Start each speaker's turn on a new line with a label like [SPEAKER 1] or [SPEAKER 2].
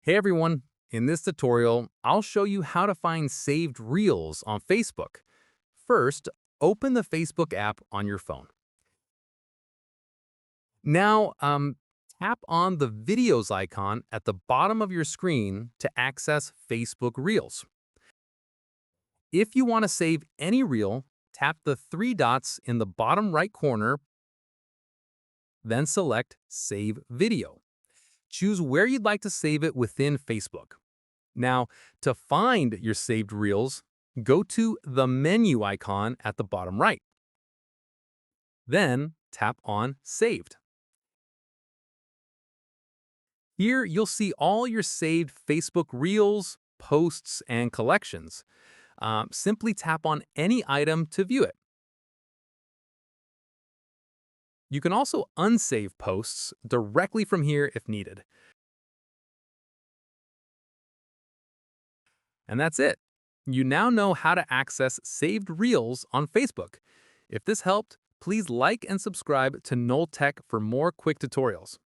[SPEAKER 1] Hey everyone, in this tutorial, I'll show you how to find saved Reels on Facebook. First, open the Facebook app on your phone. Now, tap on the videos icon at the bottom of your screen to access Facebook Reels. If you want to save any reel, tap the three dots in the bottom right corner, then select Save Video. Choose where you'd like to save it within Facebook. Now, to find your saved reels, go to the menu icon at the bottom right. Then tap on Saved. Here, you'll see all your saved Facebook Reels, posts, and collections. Simply tap on any item to view it. You can also unsave posts directly from here if needed. And that's it. You now know how to access saved Reels on Facebook. If this helped, please like and subscribe to Knoll Tech for more quick tutorials.